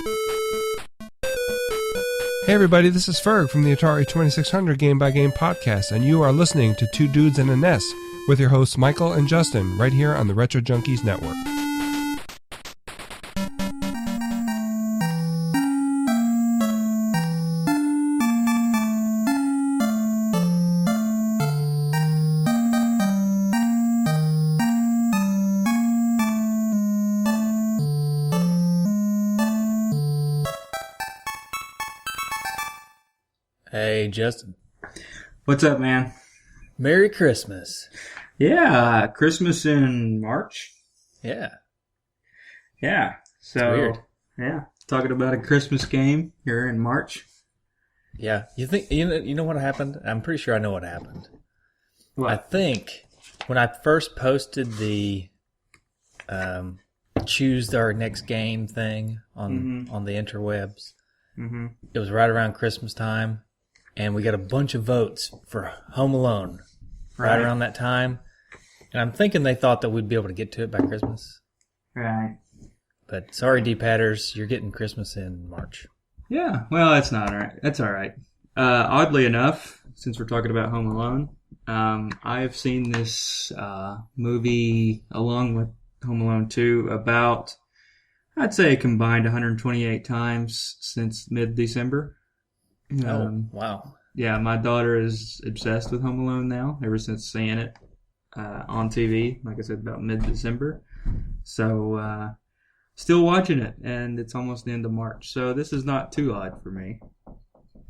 Hey everybody, this is Ferg from the Atari 2600 Game by Game podcast, and you are listening to Two Dudes and a NES with your hosts Michael and Justin, right here on the Retro Junkies Network. Hey, Justin. What's up, man? Merry Christmas. Yeah, Christmas in March. Yeah. Yeah. So, weird. Yeah, talking about a Christmas game here in March. Yeah. You think you know what happened? I'm pretty sure I know what happened. What? I think when I first posted the choose our next game thing on the interwebs, it was right around Christmas time, and we got a bunch of votes for Home Alone right around that time. And I'm thinking they thought that we'd be able to get to it by Christmas. Right. But sorry, D-Patters, you're getting Christmas in March. Yeah, well, that's not all right. That's all right. Oddly enough, since we're talking about Home Alone, I have seen this movie along with Home Alone 2 about, I'd say, combined 128 times since mid-December. Wow. Yeah, my daughter is obsessed with Home Alone now, ever since seeing it on TV, like I said, about mid-December. So, still watching it, and it's almost the end of March. So this is not too odd for me.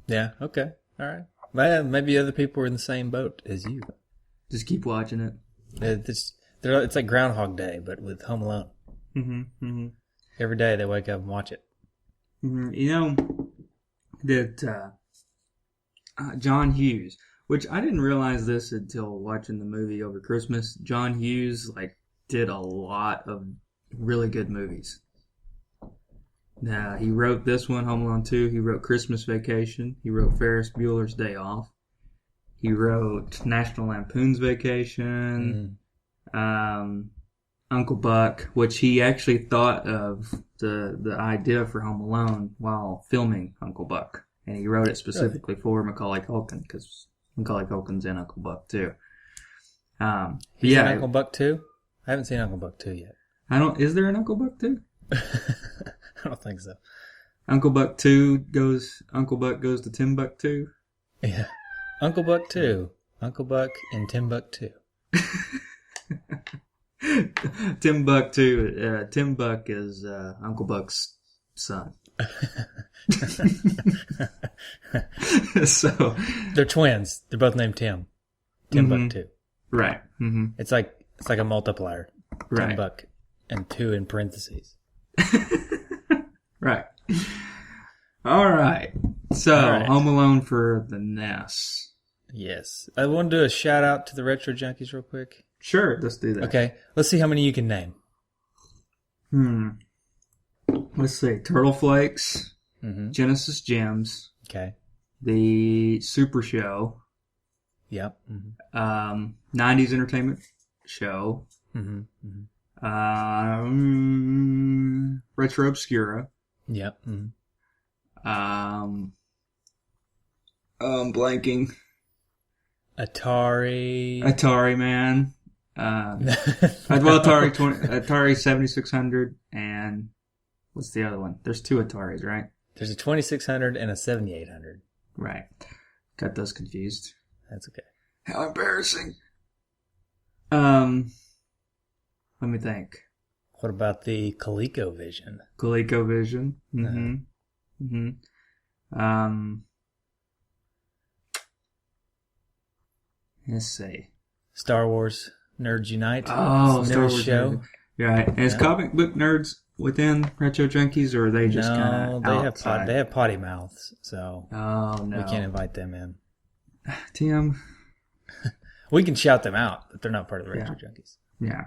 Yeah, okay. All right. Well, maybe other people are in the same boat as you. Just keep watching it. It's like Groundhog Day, but with Home Alone. Every day they wake up and watch it. You know, that John Hughes, which I didn't realize this until watching the movie over Christmas. John Hughes did a lot of really good movies. Now, he wrote this one, Home Alone 2. He wrote Christmas Vacation. He wrote Ferris Bueller's Day Off. He wrote National Lampoon's Vacation. Uncle Buck, which he actually thought of the idea for Home Alone while filming Uncle Buck. And he wrote it specifically for Macaulay Culkin, because Macaulay Culkin's in Uncle Buck too. He's in Uncle Buck 2? I haven't seen Uncle Buck 2 yet. Is there an Uncle Buck 2? I don't think so. Uncle Buck goes to Timbuktu. Yeah. Uncle Buck 2. Uncle Buck and Timbuktu. Timbuktu. Tim Buck is Uncle Buck's son. So they're twins. They're both named Tim. Timbuktu. Right. It's like a multiplier. Right. Tim Buck and 2 in parentheses. Right. All right. So, Home Alone for the NES. Yes. I want to do a shout out to the Retro Junkies real quick. Sure, let's do that. Okay. Let's see how many you can name. Let's see. Turtle Flakes, Genesis Gems. Okay. The Super Show. Yep. 90s Entertainment Show. Retro Obscura. Yep. I'm blanking. Atari, man. Atari 7600 and what's the other one? There's 2 Ataris, right? There's a 2600 and a 7800. Right. Got those confused. That's okay. How embarrassing. Let me think. What about the ColecoVision? ColecoVision. Let's see. Star Wars Nerds Unite. Oh, Star Nerd Wars show. Nerd. Right. And is comic book nerds within Retro Junkies, or are they just kind of outside? They have potty mouths, so no. We can't invite them in. Tim. We can shout them out, but they're not part of the Retro Junkies. Yeah.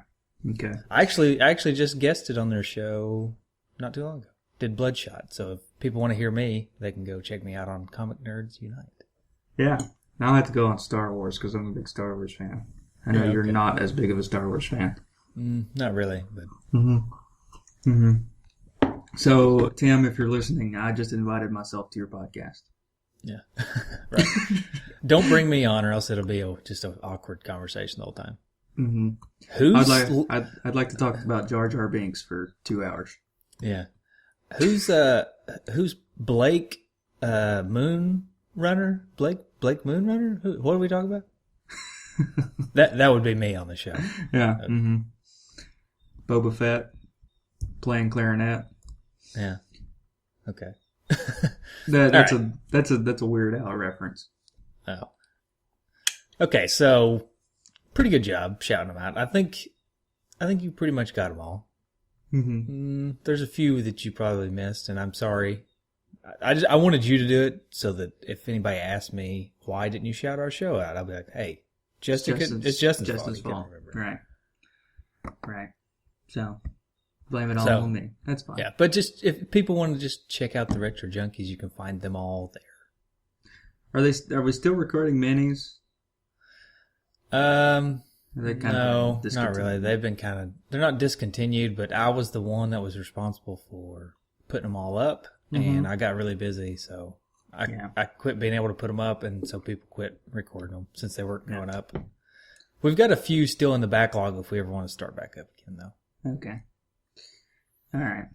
Okay. I actually just guested on their show not too long ago. Did Bloodshot. So if people want to hear me, they can go check me out on Comic Nerds Unite. Yeah. I'll have to go on Star Wars because I'm a big Star Wars fan. I know you're not as big of a Star Wars fan. Not really, but. So, Tim, if you're listening, I just invited myself to your podcast. Yeah. Right. Don't bring me on, or else it'll be just an awkward conversation the whole time. Mm-hmm. I'd like to talk about Jar Jar Binks for 2 hours. Yeah. Who's Blake Moonrunner? Blake Moonrunner? What are we talking about? That would be me on the show. Yeah. Mm-hmm. Boba Fett playing clarinet. Yeah. Okay. That's a Weird Al reference. Oh. Okay, so pretty good job shouting them out. I think you pretty much got them all. Mm-hmm. There's a few that you probably missed, and I'm sorry. I wanted you to do it so that if anybody asked me why didn't you shout our show out, I'll be like, hey, it's Justin's fault. Right. So blame it all on me. That's fine. Yeah, but just if people want to just check out the Retro Junkies, you can find them all there. Are we still recording minis? No, not really. They've been they're not discontinued, but I was the one that was responsible for putting them all up, and I got really busy, so I quit being able to put them up, and so people quit recording them since they weren't going up. We've got a few still in the backlog if we ever want to start back up again, though. Okay. All right.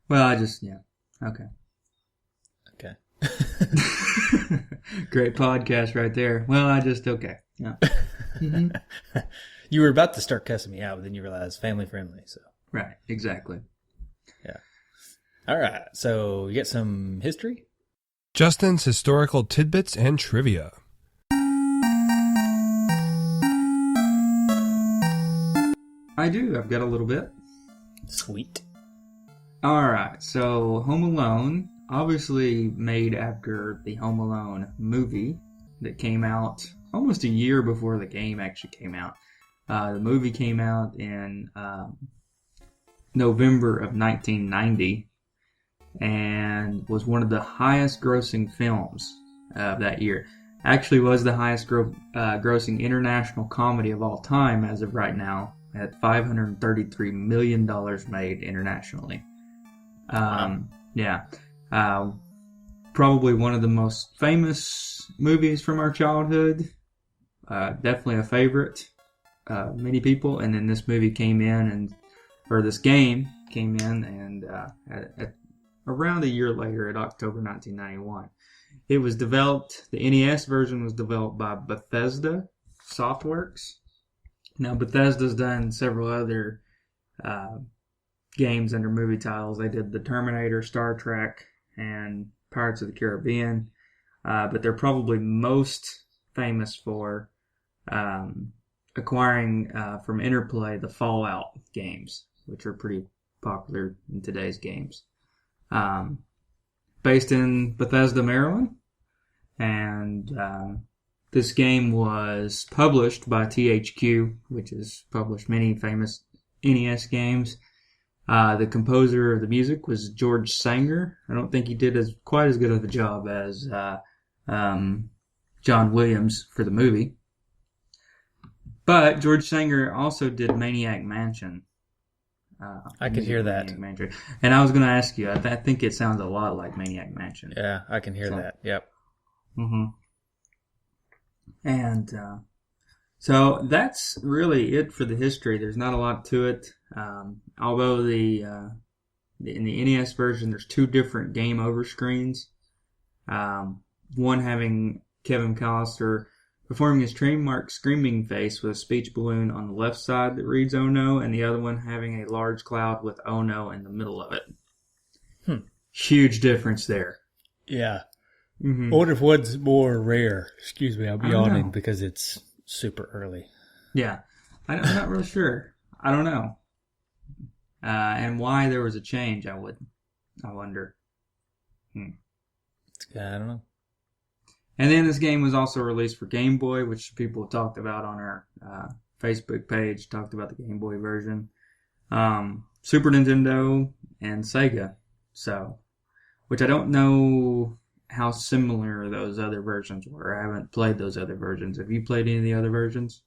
Well, okay. Okay. Great podcast right there. Well, okay. Yeah. Mm-hmm. You were about to start cussing me out, but then you realized family friendly. So right, exactly. Yeah. All right. So you got some history? Justin's historical tidbits and trivia. I do. I've got a little bit. Sweet. All right. So Home Alone, obviously made after the Home Alone movie that came out almost a year before the game actually came out. The movie came out in November of 1990 and was one of the highest grossing films of that year. Actually was the highest grossing international comedy of all time as of right now, at $533 million made internationally. Yeah. Probably one of the most famous movies from our childhood. Definitely a favorite. Many people. And then this movie this game came in and at around a year later, at October 1991. It was developed, the NES version was developed by Bethesda Softworks. Now, Bethesda's done several other games under movie titles. They did The Terminator, Star Trek, and Pirates of the Caribbean. But they're probably most famous for acquiring from Interplay the Fallout games, which are pretty popular in today's games. Based in Bethesda, Maryland. And this game was published by THQ, which has published many famous NES games. The composer of the music was George Sanger. I don't think he did quite as good of a job as John Williams for the movie. But George Sanger also did Maniac Mansion. I could hear that. And I was going to ask you, I think it sounds a lot like Maniac Mansion. Yeah, I can hear that. Yep. Mm-hmm. And so that's really it for the history. There's not a lot to it. Although in the NES version, there's two different game over screens. One having Kevin McAllister performing his trademark screaming face with a speech balloon on the left side that reads "Oh no," and the other one having a large cloud with "Oh no" in the middle of it. Huge difference there. Yeah. Mm-hmm. I wonder if what's more rare. Excuse me, I'll be yawning because it's super early. Yeah. I'm not really sure. I don't know. And why there was a change, I wonder. I don't know. And then this game was also released for Game Boy, which people have talked about on our Facebook page, talked about the Game Boy version. Super Nintendo and Sega. So, which I don't know how similar those other versions were. I haven't played those other versions. Have you played any of the other versions?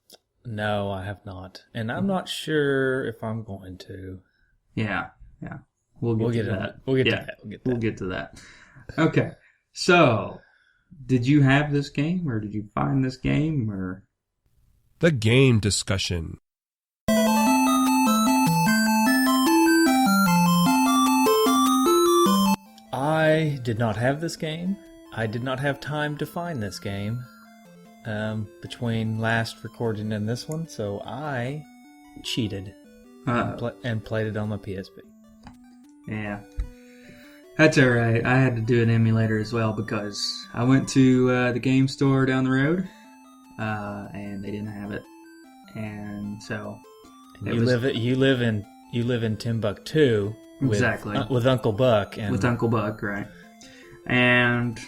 No, I have not. And I'm not sure if I'm going to. Yeah. We'll get to that. We'll get to that. Okay. So, did you have this game, or did you find this game, or? The game discussion. I did not have this game. I did not have time to find this game between last recording and this one, so I cheated and played it on my PSP. Yeah. That's alright. I had to do an emulator as well because I went to the game store down the road and they didn't have it. And so... You live in Timbuktu exactly. With Uncle Buck. With Uncle Buck, right. And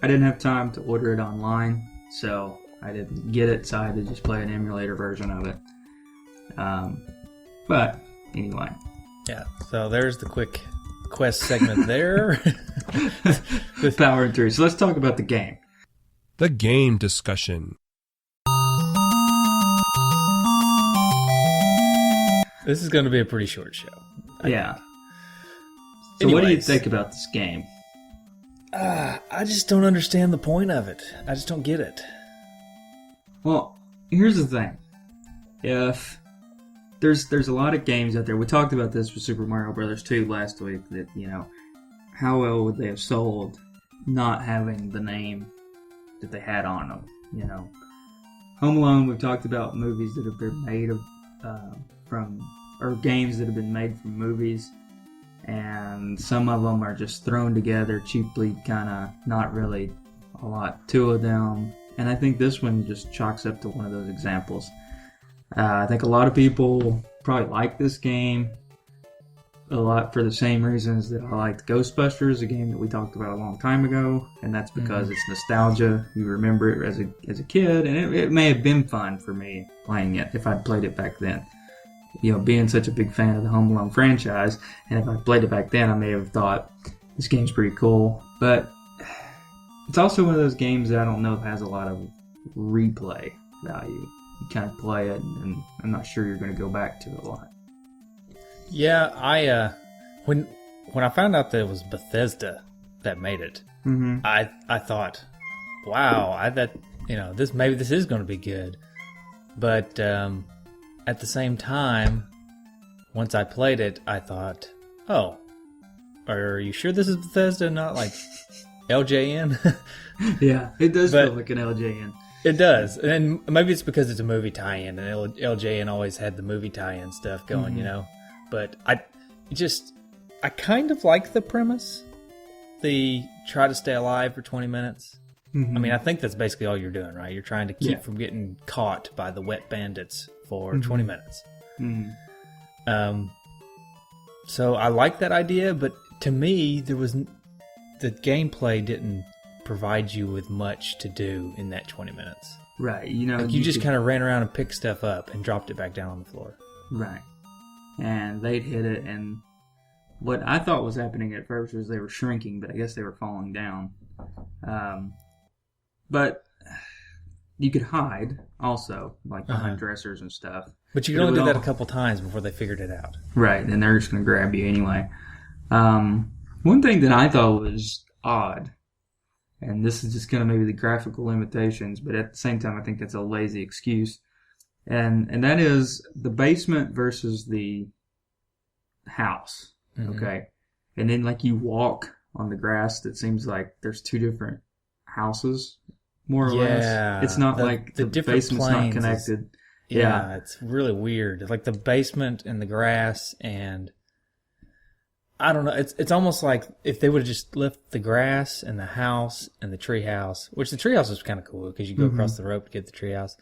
I didn't have time to order it online, so I didn't get it, so I had to just play an emulator version of it. But anyway. Yeah, so there's the quick quest segment there. With Power and 3. So let's talk about the game. The game discussion. This is going to be a pretty short show. Yeah. So what do you think about this game? I just don't understand the point of it. I just don't get it. Well, here's the thing. If there's a lot of games out there. We talked about this with Super Mario Brothers 2 last week. That how well would they have sold not having the name that they had on them? Home Alone. We've talked about movies that have been made or games that have been made from movies, and some of them are just thrown together cheaply, kind of not really a lot to them. And I think this one just chalks up to one of those examples. I think a lot of people probably like this game a lot for the same reasons that I liked Ghostbusters, a game that we talked about a long time ago, and that's because it's nostalgia. You remember it as a kid, and it may have been fun for me playing it if I'd played it back then. Being such a big fan of the Home Alone franchise, and if I played it back then, I may have thought this game's pretty cool. But it's also one of those games that I don't know if has a lot of replay value. You kind of play it, and I'm not sure you're going to go back to it a lot. Yeah, I when I found out that it was Bethesda that made it, I thought, wow, this is going to be good. But at the same time, once I played it, I thought, oh, are you sure this is Bethesda, not like LJN? Yeah, it does feel like an LJN. It does, and maybe it's because it's a movie tie-in, and LJN always had the movie tie-in stuff going, But I kind of like the premise. The try to stay alive for 20 minutes. I mean, I think that's basically all you're doing, right? You're trying to keep from getting caught by the wet bandits for 20 minutes. So I like that idea, but to me, the gameplay didn't provide you with much to do in that 20 minutes. Right. You just kind of ran around and picked stuff up and dropped it back down on the floor. Right. And they'd hit it, and what I thought was happening at first was they were shrinking, but I guess they were falling down. But you could hide also, like behind dressers and stuff. But you could only do that a couple times before they figured it out. Right, and they're just going to grab you anyway. One thing that I thought was odd, and this is just kind of maybe the graphical limitations, but at the same time I think that's a lazy excuse, and that is the basement versus the house, okay? And then like you walk on the grass, it seems like there's two different houses, more or less. It's not like the basement's not connected. Yeah, it's really weird. Like the basement and the grass, and I don't know. It's almost like if they would have just left the grass and the house and the treehouse, which the treehouse was kind of cool because you go across the rope to get the treehouse,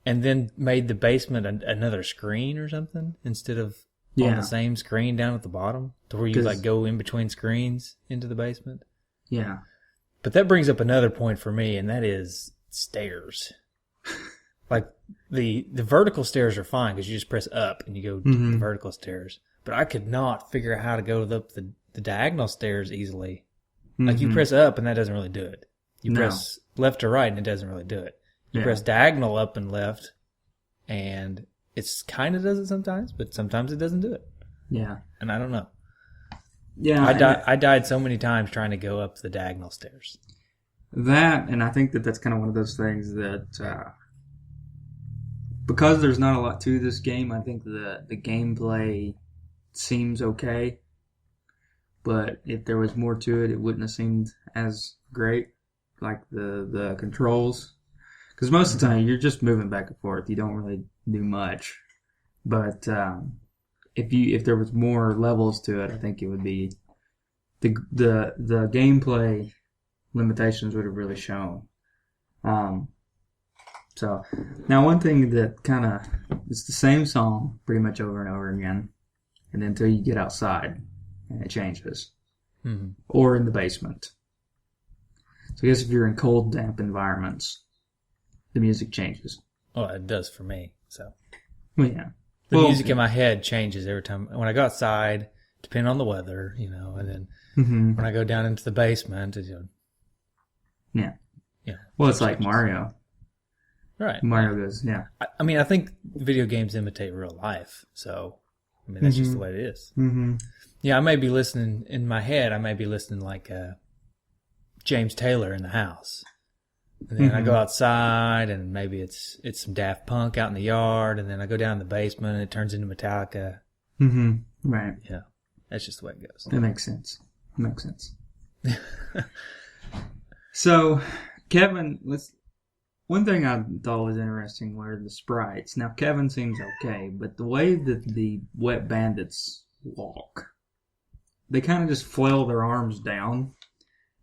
and then made the basement another screen or something instead of on the same screen down at the bottom, to where you like go in between screens into the basement. Yeah. But that brings up another point for me, and that is stairs. Like the vertical stairs are fine because you just press up and you go to the vertical stairs. But I could not figure out how to go up the diagonal stairs easily. Like you press up and that doesn't really do it. You press left or right and it doesn't really do it. You press diagonal up and left, and it's kind of does it sometimes, but sometimes it doesn't do it. Yeah. And I don't know. Yeah. I died so many times trying to go up the diagonal stairs. That, and I think that's kind of one of those things that, because there's not a lot to this game, I think the gameplay seems okay. But if there was more to it, it wouldn't have seemed as great. Like the controls. Because most of the time, you're just moving back and forth. You don't really do much. But if there was more levels to it, I think it would be... The gameplay limitations would have really shown. So, now one thing that kind of... It's the same song pretty much over and over again. And then until you get outside, and it changes. Mm-hmm. Or in the basement. So I guess if you're in cold, damp environments, the music changes. Oh, it does for me. So, well, yeah, the music in my head changes every time. When I go outside, depending on the weather, and then when I go down into the basement, yeah. Well, it's like Mario, right? Mario goes, yeah. I mean, I think video games imitate real life, so I mean that's just the way it is. Mm-hmm. Yeah, I may be listening in my head. I may be listening like James Taylor in the house. And then I go outside and maybe it's some Daft Punk out in the yard, and then I go down in the basement and it turns into Metallica. Mm-hmm. Right. Yeah. That's just the way it goes. That makes sense. So, Kevin, one thing I thought was interesting were the sprites. Now, Kevin seems okay, but the way that the Wet Bandits walk, they kind of just flail their arms down.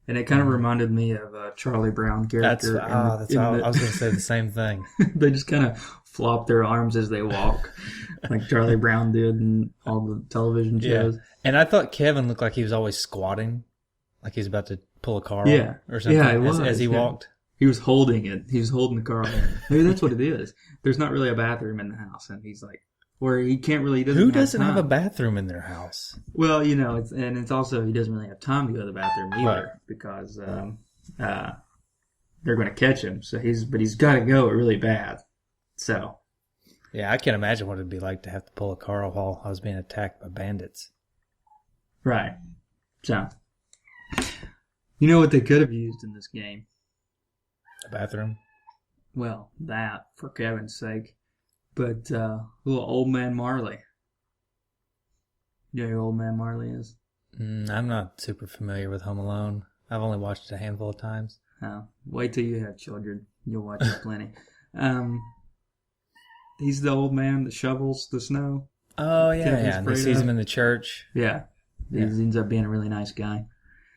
And it kind of reminded me of a Charlie Brown character. I was going to say the same thing. They just kind of flop their arms as they walk, like Charlie Brown did in all the television shows. Yeah. And I thought Kevin looked like he was always squatting, like he was about to pull a car or something as he walked. He was holding it. He was holding the car. Maybe that's what it is. There's not really a bathroom in the house, and he's like, where he can't really... Who doesn't have a bathroom in their house? Well, it's also he doesn't really have time to go to the bathroom either because they're going to catch him. So he's got to go really bad. So yeah, I can't imagine what it'd be like to have to pull a car while I was being attacked by bandits. Right. So you know what they could have used in this game? A bathroom. Well, that for Kevin's sake. But little Old Man Marley. You know who Old Man Marley is? I'm not super familiar with Home Alone. I've only watched it a handful of times. Oh, wait till you have children. You'll watch it plenty. He's the old man that shovels the snow. Oh, yeah. And he sees him in the church. Yeah. He ends up being a really nice guy.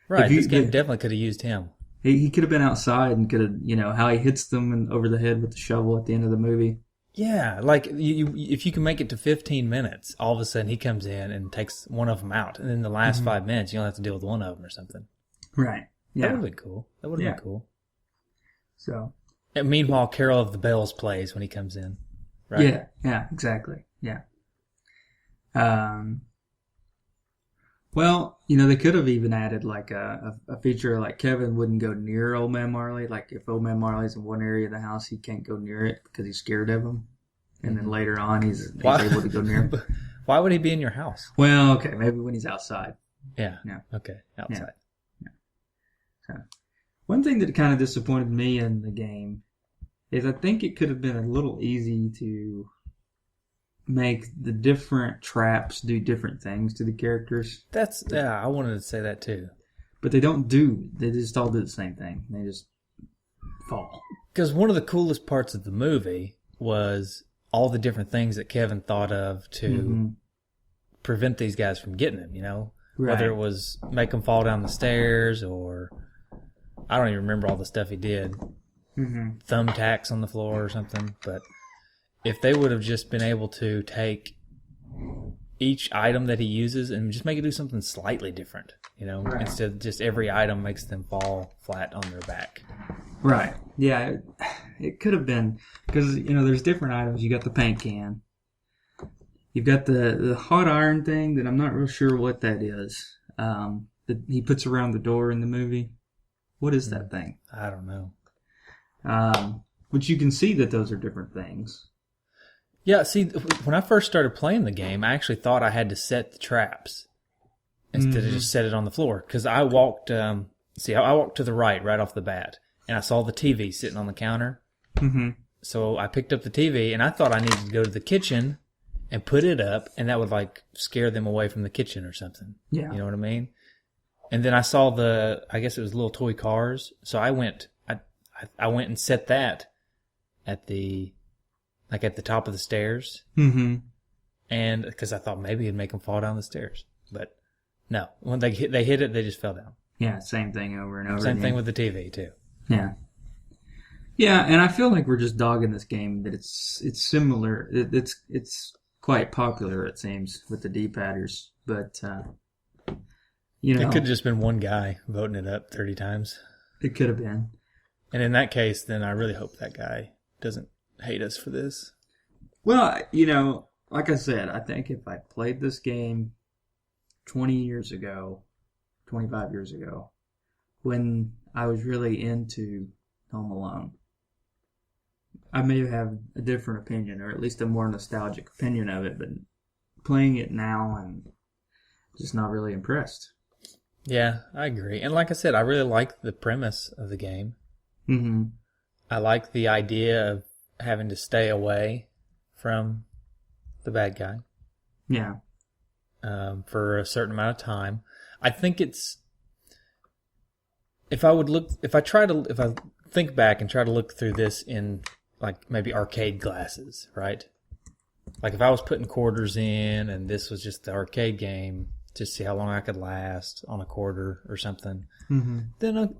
Right. This game definitely could have used him. He could have been outside and could have, how he hits them over the head with the shovel at the end of the movie. Yeah, like if you can make it to 15 minutes, all of a sudden he comes in and takes one of them out, and in the last 5 minutes you only have to deal with one of them or something. Right. Yeah. That would have been cool. Been cool. So. And meanwhile, Carol of the Bells plays when he comes in. Right. Yeah. Yeah. Exactly. Yeah. Well, they could have even added like a feature like Kevin wouldn't go near Old Man Marley. Like if Old Man Marley's in one area of the house, he can't go near it because he's scared of him. And then later on, he's able to go near him. Why would he be in your house? Well, okay, maybe when he's outside. Yeah. Okay, outside. Yeah. So, one thing that kind of disappointed me in the game is I think it could have been a little easy to make the different traps do different things to the characters. I wanted to say that too. But they don't do. They just all do the same thing. They just fall. Because one of the coolest parts of the movie was all the different things that Kevin thought of to prevent these guys from getting him, Right. Whether it was make them fall down the stairs or I don't even remember all the stuff he did. Thumbtacks on the floor or something, but if they would have just been able to take each item that he uses and just make it do something slightly different, right. Instead of just every item makes them fall flat on their back. Right. Yeah, it could have been, because, there's different items. You got the paint can. You've got the hot iron thing that I'm not real sure what that is, that he puts around the door in the movie. What is that thing? I don't know. Which you can see that those are different things. Yeah, see, when I first started playing the game, I actually thought I had to set the traps instead of just set it on the floor. Because I walked, I walked to the right off the bat, and I saw the TV sitting on the counter. Mm-hmm. So I picked up the TV, and I thought I needed to go to the kitchen and put it up, and that would like scare them away from the kitchen or something. Yeah. You know what I mean? And then I saw I guess it was little toy cars. So I went and set that at the top of the stairs. Mm-hmm. And because I thought maybe it'd make them fall down the stairs. But no, when they hit it, they just fell down. Yeah, same thing over and over Same again. thing with the TV too. Yeah. Yeah, and I feel like we're just dogging this game, that it's similar. It's quite popular, it seems, with the D-padders. But, you know. It could have just been one guy voting it up 30 times. It could have been. And in that case, then I really hope that guy doesn't hate us for this. Well, you know, like I said, I think if I played this game 20 years ago, 25 years ago, when I was really into Home Alone, I may have a different opinion, or at least a more nostalgic opinion of it, but playing it now, I'm just not really impressed. Yeah, I agree. And like I said, I really like the premise of the game. Mm-hmm. I like the idea of having to stay away from the bad guy. Yeah. For a certain amount of time. I think it's, if I think back and try to look through this in like maybe arcade glasses, right? Like if I was putting quarters in and this was just the arcade game to see how long I could last on a quarter or something, then,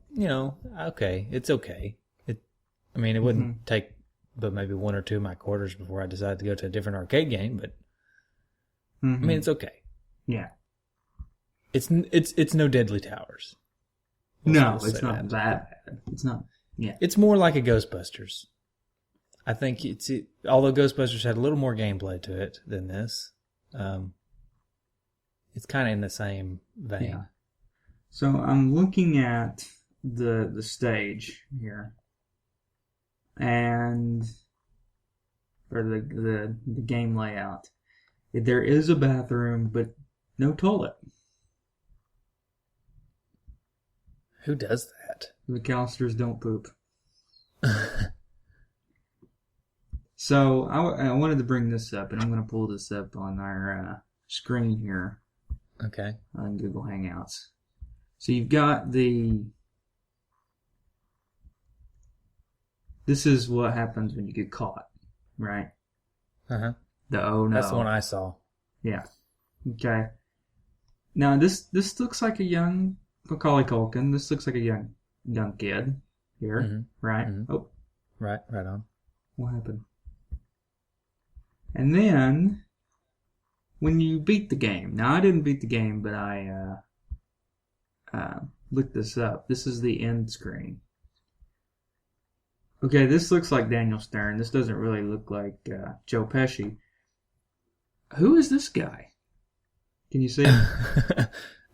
okay, it's okay. It wouldn't take but maybe one or two of my quarters before I decided to go to a different arcade game, but it's okay. Yeah. It's no Deadly Towers. No, it's not that bad. It's not. Yeah. It's more like a Ghostbusters. I think although Ghostbusters had a little more gameplay to it than this, it's kind of in the same vein. Yeah. So I'm looking at the stage here, or the game layout. There is a bathroom, but no toilet. Who does that? The McAllisters don't poop. So I wanted to bring this up, and I'm going to pull this up on our screen here. Okay. On Google Hangouts. So you've got this is what happens when you get caught, right? Uh-huh. The oh no. That's the one I saw. Yeah. Okay. Now this looks like a young Macaulay Culkin. This looks like a young kid here, right? Mm-hmm. Oh. Right on. What happened? And then when you beat the game. Now I didn't beat the game, but I looked this up. This is the end screen. Okay, this looks like Daniel Stern. This doesn't really look like Joe Pesci. Who is this guy? Can you see?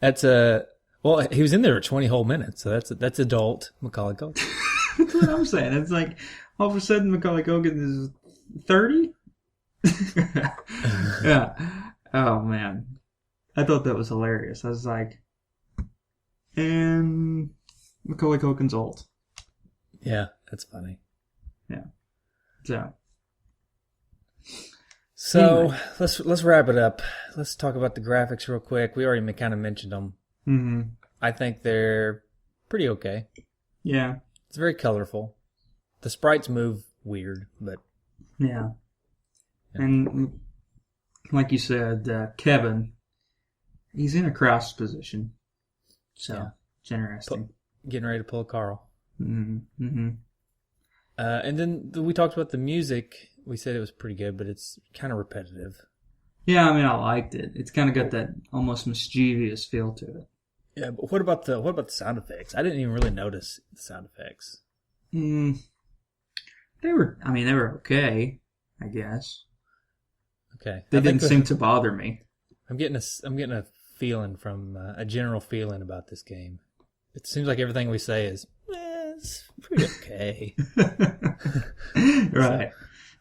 That's well, he was in there for 20 whole minutes, so that's adult Macaulay Culkin. That's what I'm saying. It's like all of a sudden Macaulay Culkin is 30. Yeah. Oh man, I thought that was hilarious. I was like, and Macaulay Culkin's old. Yeah, that's funny. Yeah. So anyway. let's wrap it up. Let's talk about the graphics real quick. We already kind of mentioned them. Mm-hmm. I think they're pretty okay. Yeah. It's very colorful. The sprites move weird, but yeah. And like you said, Kevin, he's in a crouched position. So yeah. It's interesting. Getting ready to pull a Carl. Mm-hmm. Mm-hmm. And then we talked about the music. We said it was pretty good, but it's kind of repetitive. Yeah, I mean, I liked it. It's kind of got that almost mischievous feel to it. Yeah, but what about the sound effects? I didn't even really notice the sound effects. They were okay, I guess. Okay. They didn't seem to bother me. I'm getting a feeling from a general feeling about this game. It seems like everything we say is it's pretty okay. Right.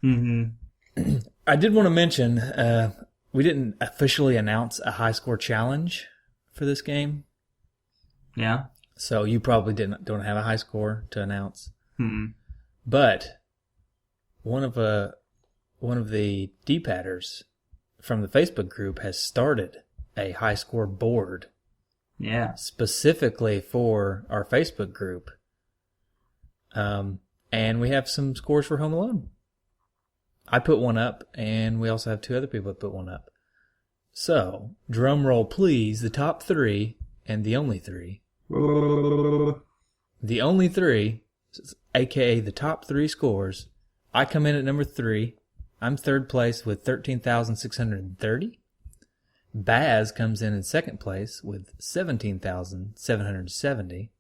Mm-hmm. I did want to mention, we didn't officially announce a high score challenge for this game. Yeah. So you probably don't have a high score to announce. Mm-mm. But one of the D-padders from the Facebook group has started a high score board. Yeah. Specifically for our Facebook group. And we have some scores for Home Alone. I put one up, and we also have 2 other people that put one up. So, drum roll please, the top 3 and the only 3. The only 3, aka the top 3 scores. I come in at number 3. I'm third place with 13,630. Baz comes in second place with 17,770.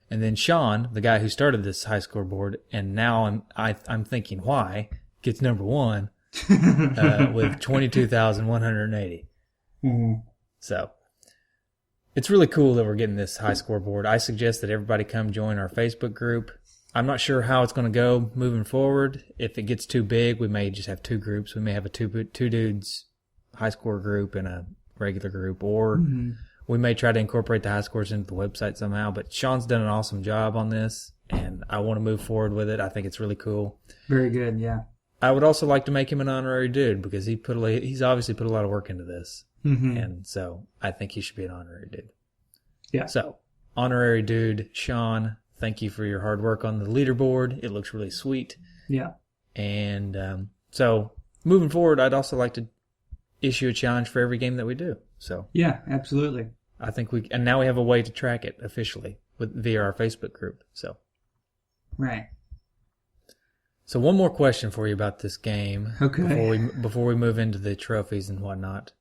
And then Sean, the guy who started this high score board, and now I'm thinking why, gets number 1 with 22,180. Mm-hmm. So it's really cool that we're getting this high score board. I suggest that everybody come join our Facebook group. I'm not sure how it's going to go moving forward. If it gets too big, we may just have 2 groups. We may have a two dudes high score group and a regular group, or we may try to incorporate the high scores into the website somehow. But Sean's done an awesome job on this, and I want to move forward with it. I think it's really cool. Very good, yeah. I would also like to make him an honorary dude because he's obviously put a lot of work into this. Mm-hmm. And so I think he should be an honorary dude. Yeah. So, honorary dude, Sean, thank you for your hard work on the leaderboard. It looks really sweet. Yeah. And so, moving forward, I'd also like to issue a challenge for every game that we do. So yeah, absolutely. I think and now we have a way to track it officially via our Facebook group. So right. So one more question for you about this game. Okay. Before we move into the trophies and whatnot.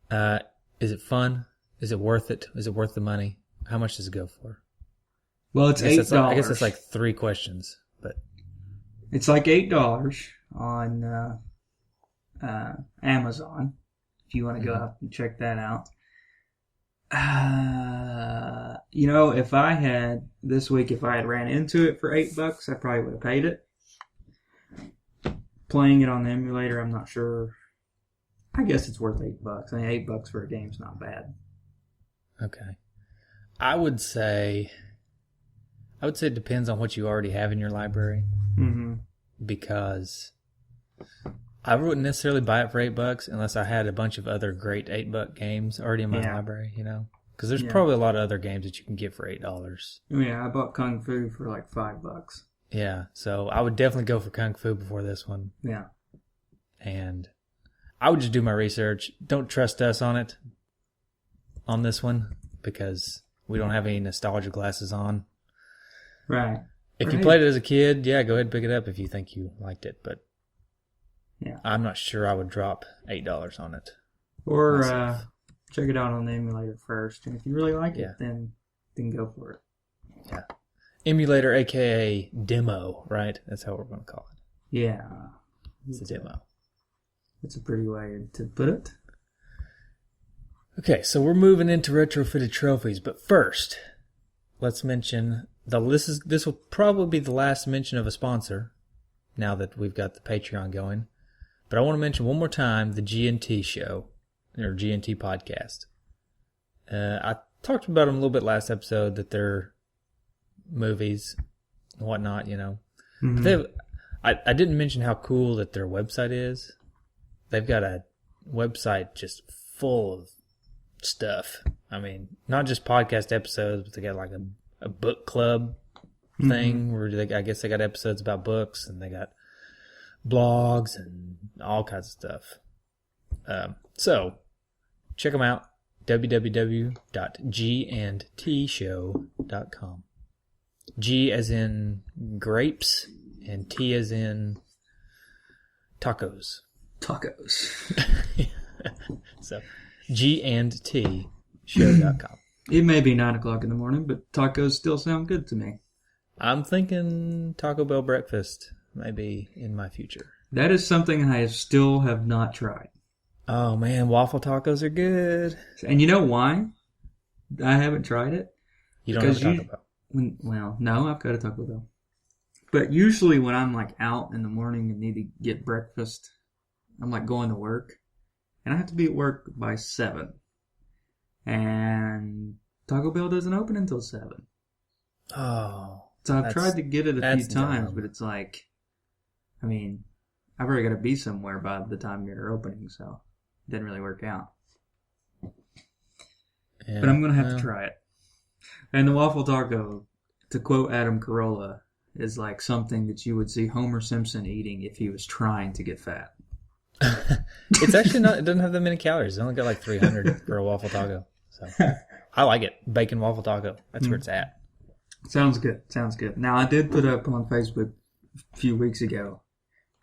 Is it fun? Is it worth it? Is it worth the money? How much does it go for? Well, it's $8. I guess it's like 3 questions, but it's like $8 on Amazon. If you want to go up and check that out. If I had ran into it for $8, I probably would have paid it. Playing it on the emulator, I'm not sure. I guess it's worth $8. I mean, $8 for a game's not bad. Okay. I would say it depends on what you already have in your library. Mm-hmm. Because I wouldn't necessarily buy it for $8 unless I had a bunch of other great $8 games already in my library, Because there's probably a lot of other games that you can get for $8. Yeah, I bought Kung Fu for like $5. Yeah, so I would definitely go for Kung Fu before this one. Yeah. And I would just do my research. Don't trust us on this one, because we don't have any nostalgia glasses on. Right. If you played it as a kid, go ahead and pick it up if you think you liked it. But yeah, I'm not sure I would drop $8 on it. Or check it out on the emulator first, and if you really like it, then go for it. Yeah. Emulator, a.k.a. demo, right? That's how we're going to call it. Yeah. It's a demo. That's a pretty way to put it. Okay, so we're moving into retrofitted trophies, but first, let's mention this will probably be the last mention of a sponsor now that we've got the Patreon going. But I want to mention one more time the G&T show, or G&T podcast. I talked about them a little bit last episode, that they're movies and whatnot, Mm-hmm. But I didn't mention how cool that their website is. They've got a website just full of stuff. I mean, not just podcast episodes, but they got like a book club thing where I guess they got episodes about books, and they got blogs and all kinds of stuff. So check them out. www.gandtshow.com. G as in grapes and T as in tacos. So gandtshow.com. It may be 9 o'clock in the morning, but tacos still sound good to me. I'm thinking Taco Bell breakfast may be in my future. That is something I still have not tried. Oh man, waffle tacos are good. And you know why I haven't tried it? You don't have a Taco Bell. No, I've got a Taco Bell. But usually when I'm like out in the morning and need to get breakfast, I'm like going to work, and I have to be at work by 7. And Taco Bell doesn't open until 7. Oh. So I've tried to get it a few times, dumb. but it's like, I mean, I've already got to be somewhere by the time they're opening, so it didn't really work out. Yeah, but I'm going to have to try it. And the waffle taco, to quote Adam Carolla, is like something that you would see Homer Simpson eating if he was trying to get fat. It's actually not, it doesn't have that many calories. It only got like 300 for a waffle taco. So I like it. Bacon waffle taco. That's where it's at. Sounds good. Sounds good. Now, I did put up on Facebook a few weeks ago.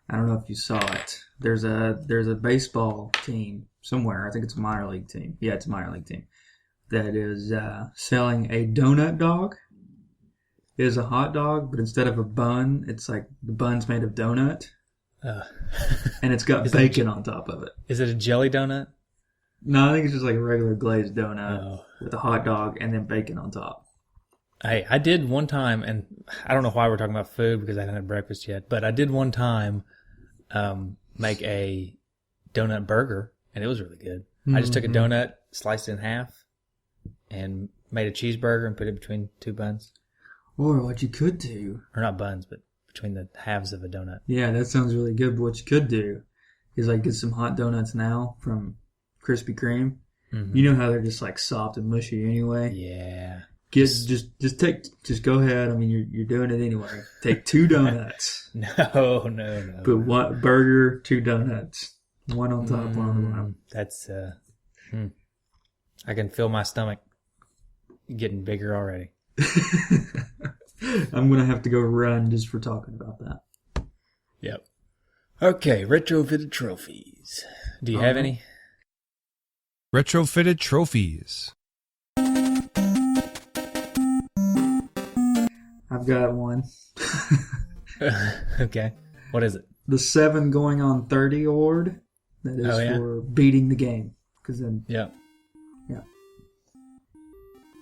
I don't know if you saw it. There's a baseball team somewhere. I think it's a minor league team. Yeah, it's a minor league team. That is selling a donut dog. It is a hot dog, but instead of a bun, it's like the bun's made of donut. And it's got bacon on top of it. Is it a jelly donut? No, I think it's just like a regular glazed donut with a hot dog and then bacon on top. Hey, I did one time, and I don't know why we're talking about food because I haven't had breakfast yet, but I did one time make a donut burger, and it was really good. I just took a donut, sliced it in half, and made a cheeseburger and put it between 2 buns. Or what you could do. Or not buns, but between the halves of a donut. Yeah, that sounds really good. But what you could do is like get some hot donuts now from Krispy Kreme. Mm-hmm. You know how they're just like soft and mushy anyway? Yeah. Just go ahead. I mean, you're doing it anyway. Take 2 donuts. No. Put one burger, 2 donuts. One on top, one on the bottom. That's, I can feel my stomach getting bigger already. I'm going to have to go run just for talking about that. Yep. Okay, retrofitted trophies. Do you have any? Retrofitted Trophies. I've got one. Okay. What is it? The 7 going on 30 award. That is for beating the game. Because then, yeah.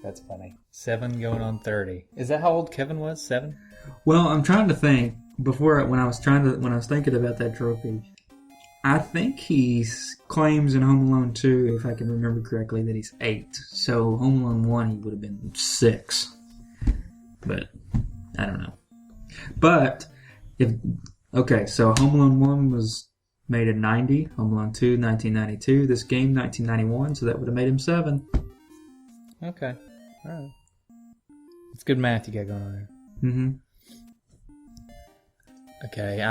That's funny. 7 going on 30. Is that how old Kevin was? 7? Well, I'm trying to think. When I was thinking about that trophy, I think he claims in Home Alone 2, if I can remember correctly, that he's 8. So Home Alone 1, he would have been 6. But I don't know. But so Home Alone 1 was made in 90. Home Alone 2, 1992. This game, 1991. So that would have made him 7. Okay. All right. It's good math you got going on there. Mm-hmm. Okay,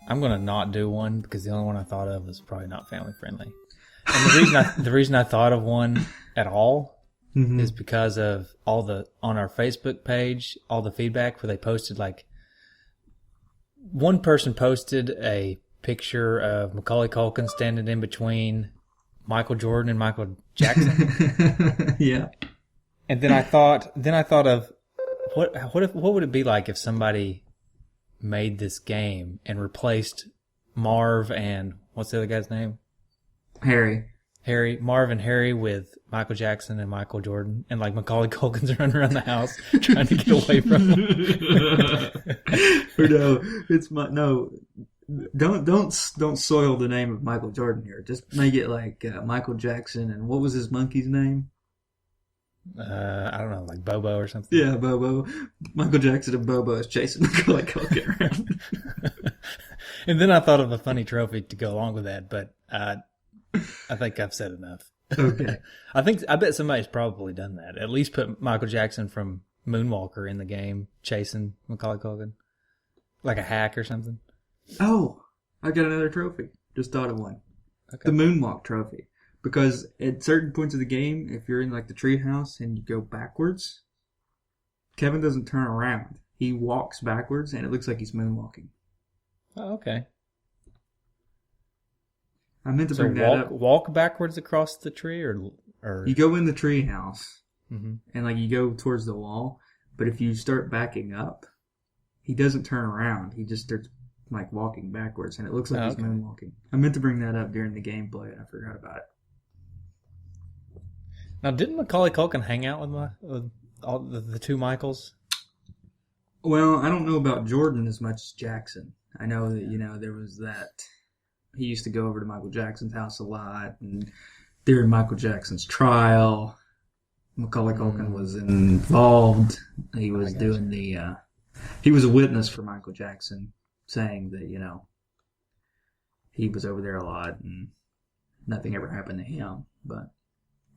I'm gonna not do one because the only one I thought of was probably not family friendly. And the reason I thought of one at all is because of on our Facebook page, all the feedback where they posted one person posted a picture of Macaulay Culkin standing in between Michael Jordan and Michael Jackson. Yeah. And then I thought of what would it be like if somebody made this game and replaced Marv and what's the other guy's name? Marv and Harry with Michael Jackson and Michael Jordan, and like Macaulay Culkin's running around the house trying to get away from them. Don't soil the name of Michael Jordan here. Just make it like Michael Jackson and what was his monkey's name? I don't know, like Bobo or something. Yeah, Bobo. Michael Jackson and Bobo is chasing Macaulay Culkin around. And then I thought of a funny trophy to go along with that, but I think I've said enough. Okay. I bet somebody's probably done that. At least put Michael Jackson from Moonwalker in the game, chasing Macaulay Culkin. Like a hack or something. Oh, I got another trophy. Just thought of one. Okay. The Moonwalk trophy. Because at certain points of the game, if you're in like the treehouse and you go backwards, Kevin doesn't turn around. He walks backwards and it looks like he's moonwalking. Oh, okay. I meant to bring that up. Walk backwards across the tree or you go in the treehouse and like you go towards the wall, but if you start backing up, he doesn't turn around. He just starts like walking backwards and it looks like he's moonwalking. I meant to bring that up during the gameplay and I forgot about it. Now, didn't Macaulay Culkin hang out with all the 2 Michaels? Well, I don't know about Jordan as much as Jackson. I know that, there was that he used to go over to Michael Jackson's house a lot, and during Michael Jackson's trial, Macaulay Culkin was involved. He was doing he was a witness for Michael Jackson, saying that, he was over there a lot and nothing ever happened to him. But,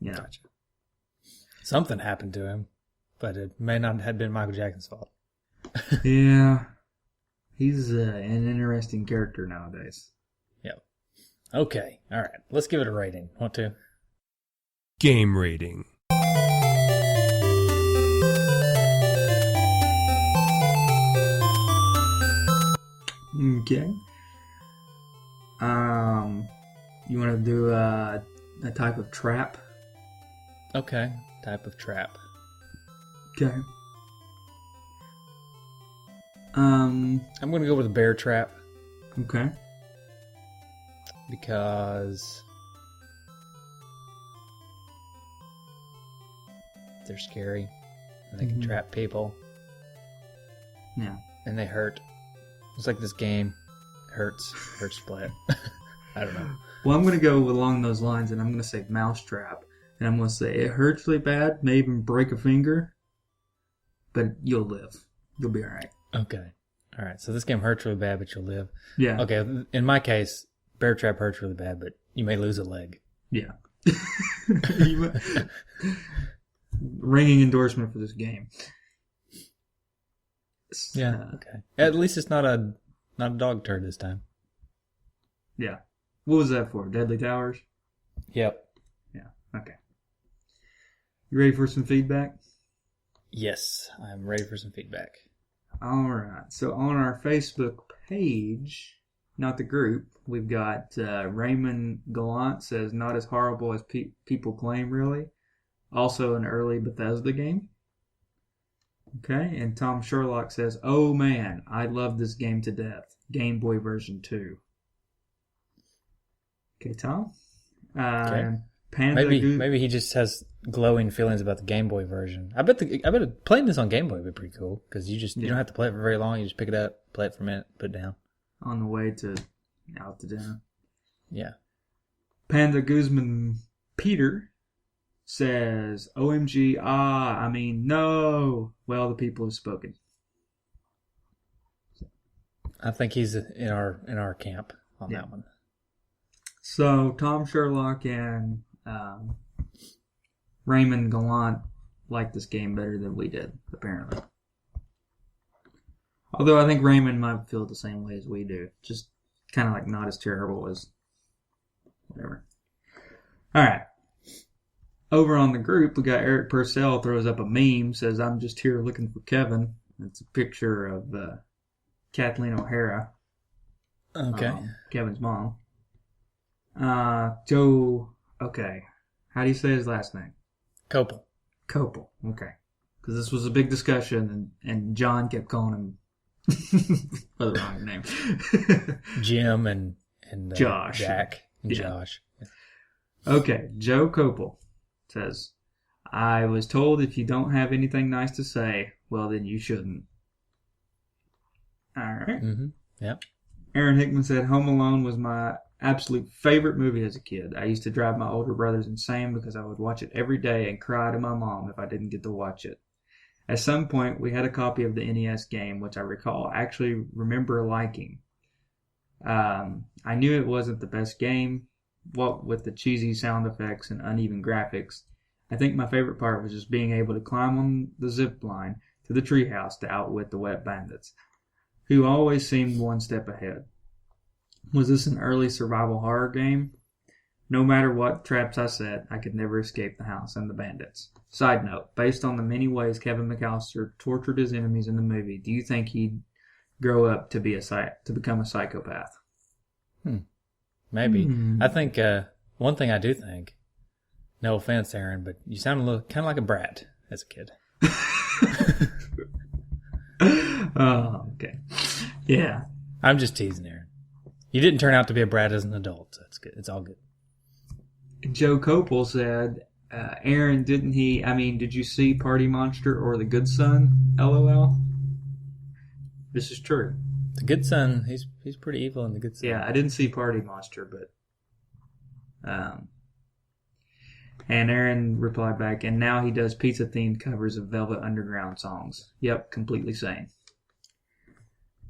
Gotcha. Something happened to him, but it may not have been Michael Jackson's fault. Yeah. He's an interesting character nowadays. Yep. Okay. All right. Let's give it a rating. Want to? Game rating. Okay. You want to do a type of trap? Okay. Type of trap. Okay. I'm going to go with a bear trap. Okay. Because they're scary and they can trap people. Yeah. And they hurt. It's like this game hurts to play it. I don't know. Well, I'm going to go along those lines, and I'm going to say mousetrap. And I'm going to say it hurts really bad, may even break a finger, but you'll live. You'll be all right. Okay. All right. So this game hurts really bad, but you'll live. Yeah. Okay. In my case, bear trap hurts really bad, but you may lose a leg. Yeah. Ringing endorsement for this game. Yeah. Okay. At least it's not a dog turd this time. Yeah. What was that for? Deadly Towers? Yep. Yeah. Okay. You ready for some feedback? Yes, I'm ready for some feedback. All right. So on our Facebook page, not the group, we've got Raymond Gallant says, not as horrible as people claim, really. Also an early Bethesda game. Okay. And Tom Sherlock says, oh man, I love this game to death. Game Boy version 2. Okay, Tom. Okay. Panda maybe he just has glowing feelings about the Game Boy version. I bet playing this on Game Boy would be pretty cool because you don't have to play it for very long. You just pick it up, play it for a minute, put it down. On the way to out to dinner. Yeah. Panda Guzman Peter says, OMG, no. Well, the people have spoken. I think he's in our camp on that one. So Tom Sherlock and Raymond Gallant like this game better than we did, apparently. Although I think Raymond might feel the same way as we do. Just kind of like not as terrible as whatever. All right. Over on the group, we got Eric Purcell throws up a meme, says, I'm just here looking for Kevin. It's a picture of Kathleen O'Hara. Okay. Kevin's mom. Joe, okay. How do you say his last name? Copel. Okay. Because this was a big discussion, and John kept calling him by the wrong name. Jim and Josh. Jack and Josh. Yeah. Okay, Joe Copel says, I was told if you don't have anything nice to say, well, then you shouldn't. All right. Mm-hmm. Yep. Aaron Hickman said, Home Alone was my absolute favorite movie as a kid. I used to drive my older brothers insane because I would watch it every day and cry to my mom if I didn't get to watch it. At some point, we had a copy of the NES game, which I actually remember liking. I knew it wasn't the best game, what with the cheesy sound effects and uneven graphics. I think my favorite part was just being able to climb on the zip line to the treehouse to outwit the wet bandits, who always seemed one step ahead. Was this an early survival horror game? No matter what traps I set, I could never escape the house and the bandits. Side note, based on the many ways Kevin McAllister tortured his enemies in the movie, do you think he'd grow up to become a psychopath? Maybe. I think one thing I do think, no offense, Aaron, but you sound kind of like a brat as a kid. Oh, okay. Yeah. I'm just teasing, Aaron. You didn't turn out to be a brat as an adult, so it's good. It's all good. Joe Copel said, Aaron, did you see Party Monster or The Good Son? LOL. This is true. The Good Son, he's pretty evil in The Good Son. Yeah, I didn't see Party Monster, but... And Aaron replied back, and now he does pizza-themed covers of Velvet Underground songs. Yep, completely sane.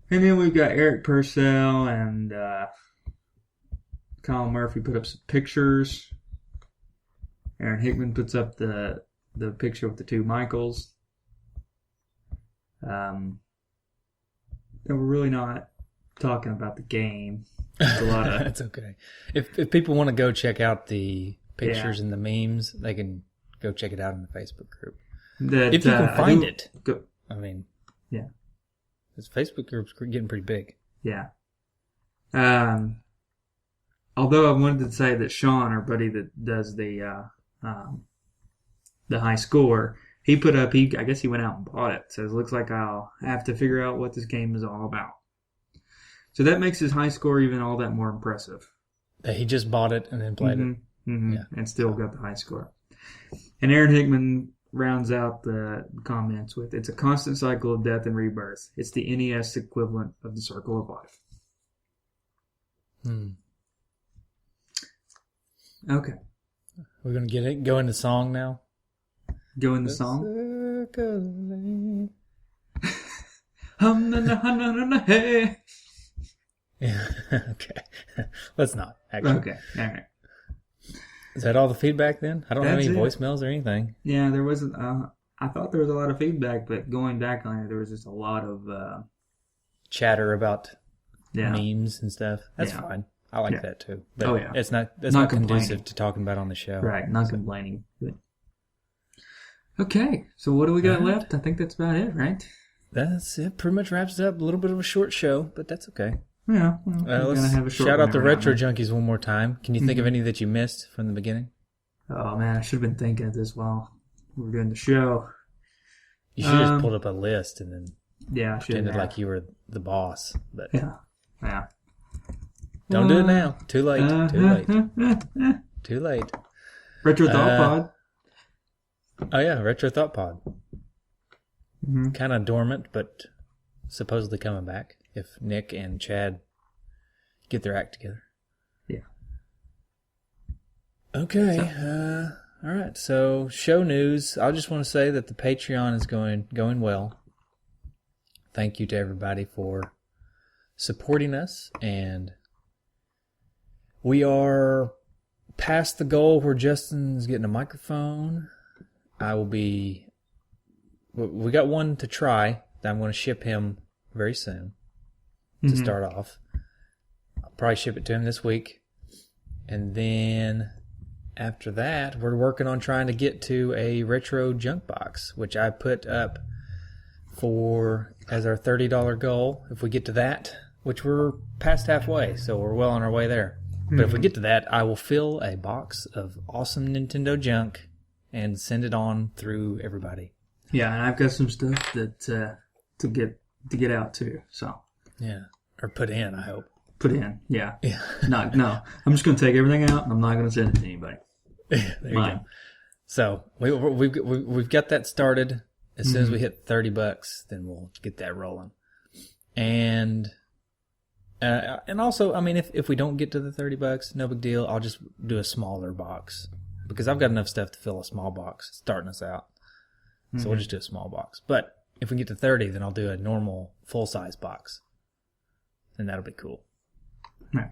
And then we've got Eric Purcell and Kyle Murphy put up some pictures. Aaron Hickman puts up the picture with the two Michaels. And we're really not talking about the game. It's a lot of... That's okay. If people want to go check out the pictures and the memes, they can go check it out in the Facebook group. If you can find it. I mean... Yeah. This Facebook group's getting pretty big. Yeah. Although I wanted to say that Sean, our buddy that does the high score, he put up, I guess he went out and bought it. So it looks like I'll have to figure out what this game is all about. So that makes his high score even all that more impressive. That he just bought it and then played it. Mm-hmm. Yeah. And still got the high score. And Aaron Hickman rounds out the comments with, it's a constant cycle of death and rebirth. It's the NES equivalent of the circle of life. Okay. We're going to go into song now? Go in the song? Hey. Yeah, okay. Let's not, actually. Okay, all right. Is that all the feedback then? I don't have any voicemails or anything. Yeah, there wasn't... I thought there was a lot of feedback, but going back on it, there was just a lot of... chatter about memes and stuff. That's fine. I like that too. But it's not conducive to talking about on the show. Right, not complaining. But... Okay, so what do we got left? I think that's about it, right? That's it. Pretty much wraps it up. A little bit of a short show, but that's okay. Yeah. Let's have a shout out the Retro Junkies one more time. Can you think of any that you missed from the beginning? Oh, man, I should have been thinking of this while we were doing the show. You should have just pulled up a list and then pretended have. like you were the boss. But yeah. Don't do it now. Too late. Too late. Retro Thought Pod. Oh, yeah, Retro Thought Pod. Mm-hmm. Kind of dormant, but supposedly coming back if Nick and Chad get their act together. Yeah. Okay. All right. So, show news. I just want to say that the Patreon is going well. Thank you to everybody for supporting us, and we are past the goal where Justin's getting a microphone. We got one to try that I'm going to ship him very soon to start off. I'll probably ship it to him this week. And then after that, we're working on trying to get to a retro junk box, which I put up as our $30 goal. If we get to that, which we're past halfway, so we're well on our way there. But if we get to that, I will fill a box of awesome Nintendo junk and send it on through everybody. Yeah, and I've got some stuff that to get out too. So yeah, or put in. I hope put in. Yeah. Yeah. No. I'm just going to take everything out, and I'm not going to send it to anybody. There you go. So we've got that started. As soon as we hit $30, then we'll get that rolling. And also, I mean, if we don't get to the $30, no big deal. I'll just do a smaller box because I've got enough stuff to fill a small box starting us out. So we'll just do a small box. But if we get to 30, then I'll do a normal full-size box. And that'll be cool. Right.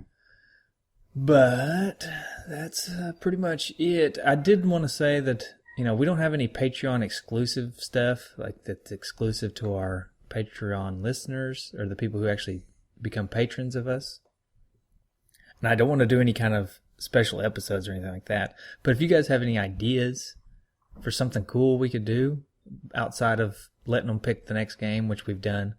But that's pretty much it. I did want to say that, we don't have any Patreon exclusive stuff like that's exclusive to our Patreon listeners or the people who actually become patrons of us. And I don't want to do any kind of special episodes or anything like that. But if you guys have any ideas for something cool we could do outside of letting them pick the next game, which we've done.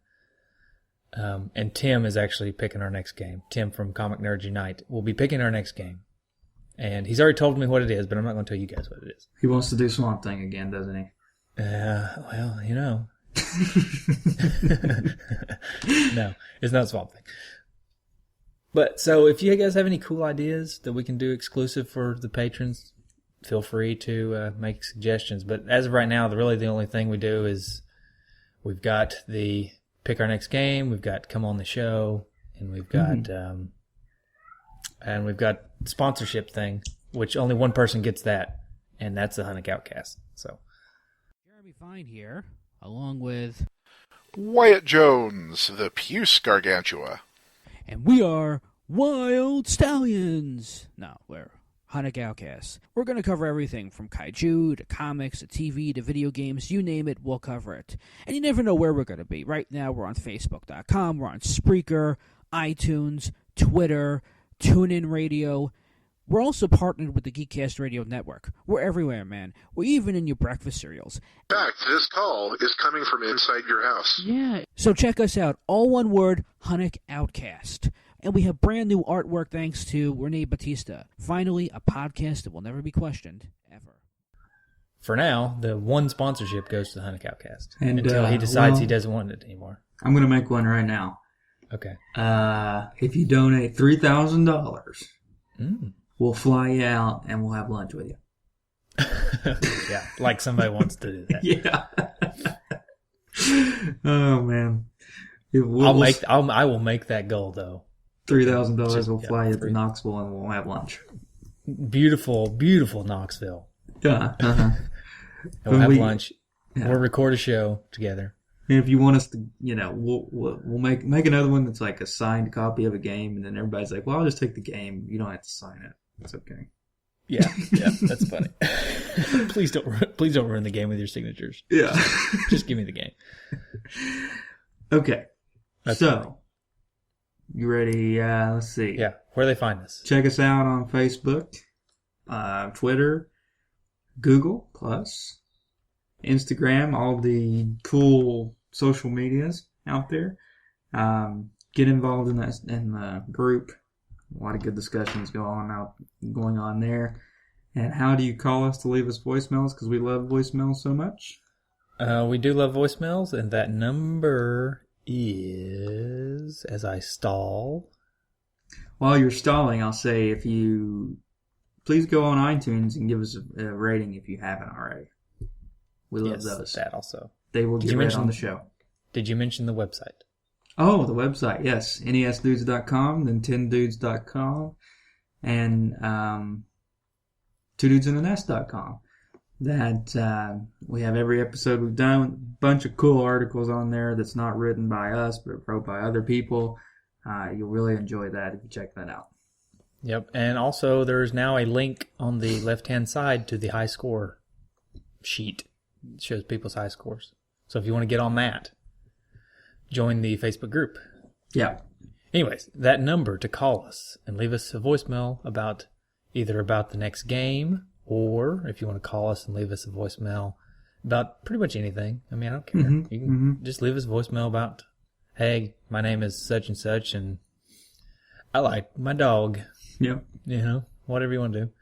And Tim is actually picking our next game. Tim from Comic Nerds Unite will be picking our next game. And he's already told me what it is, but I'm not going to tell you guys what it is. He wants to do Swamp Thing again, doesn't he? Well, No, it's not Swamp Thing. But so if you guys have any cool ideas that we can do exclusive for the patrons, feel free to make suggestions. But as of right now, the only thing we do is we've got the pick our next game. We've got come on the show, and we've got sponsorship thing, which only one person gets that, and that's the Hunnick Outcast. So Jeremy Fine here, along with Wyatt Jones, the Puce Gargantua. and we are Wild Stallions. No, we're Hunnick Outcasts. We're going to cover everything from kaiju to comics to TV to video games. You name it, we'll cover it. And you never know where we're going to be. Right now, we're on Facebook.com, we're on Spreaker, iTunes, Twitter, TuneIn Radio. We're also partnered with the Geekcast Radio Network. We're everywhere, man. We're even in your breakfast cereals. In fact, this call is coming from inside your house. Yeah. So check us out. All one word, Hunnick Outcast. And we have brand new artwork thanks to Rene Batista. Finally, a podcast that will never be questioned, ever. for now, the one sponsorship goes to the Hunnick Outcast And, until he decides he doesn't want it anymore. I'm going to make one right now. Okay. If you donate $3,000, we'll fly you out and we'll have lunch with you. Yeah, like somebody wants to do that. Yeah. Oh man. I will make that goal though. $3,000 will fly you to Knoxville and we'll have lunch. Beautiful, beautiful Knoxville. Yeah. And we'll have lunch. Yeah. We'll record a show together. And if you want us to, we'll make another one that's like a signed copy of a game, and then everybody's like, "Well, I'll just take the game. You don't have to sign it. It's okay." Yeah, that's funny. Please don't ruin the game with your signatures. Yeah, just give me the game. Okay, that's so funny. You ready? Let's see. Yeah, where do they find us? Check us out on Facebook, Twitter, Google Plus, Instagram, all the cool social medias out there. Get involved in the group. A lot of good discussions going on there. And how do you call us to leave us voicemails? Because we love voicemails so much. We do love voicemails, and that number is, as I stall. While you're stalling, I'll say please go on iTunes and give us a rating if you haven't already. We love those. That also. They will get read on the show. Did you mention the website? Oh, the website, yes. NESdudes.com, then 10dudes.com, and 2dudesinanest.com. That we have every episode we've done. A bunch of cool articles on there that's not written by us, but wrote by other people. You'll really enjoy that if you check that out. Yep, and also there's now a link on the left-hand side to the high score sheet. It shows people's high scores. So if you want to get on that, join the Facebook group. Yeah. Anyways, that number to call us and leave us a voicemail about the next game, or if you want to call us and leave us a voicemail about pretty much anything. I mean, I don't care. Mm-hmm. You can just leave us a voicemail about, hey, my name is such and such, and I like my dog. Yep. Whatever you want to do.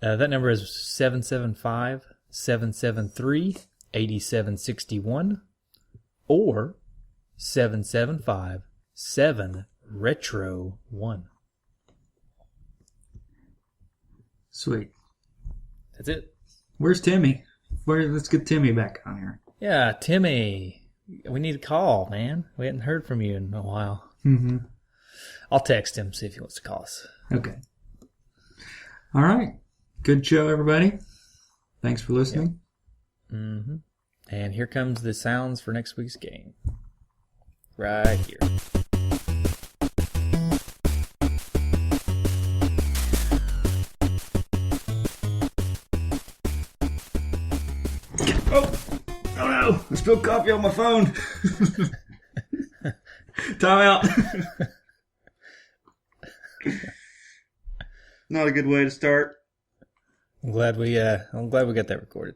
That number is 775-773-8761 or 775-7-RETRO-1. Sweet. That's it. Where's Timmy? Let's get Timmy back on here. Yeah, Timmy. We need a call, man. We hadn't heard from you in a while. Mm-hmm. I'll text him, see if he wants to call us. Okay. All right. Good show, everybody. Thanks for listening. Yep. Mm-hmm. And here comes the sounds for next week's game. Right here. Oh no! I spilled coffee on my phone. Time out. Not a good way to start. I'm glad we got that recorded.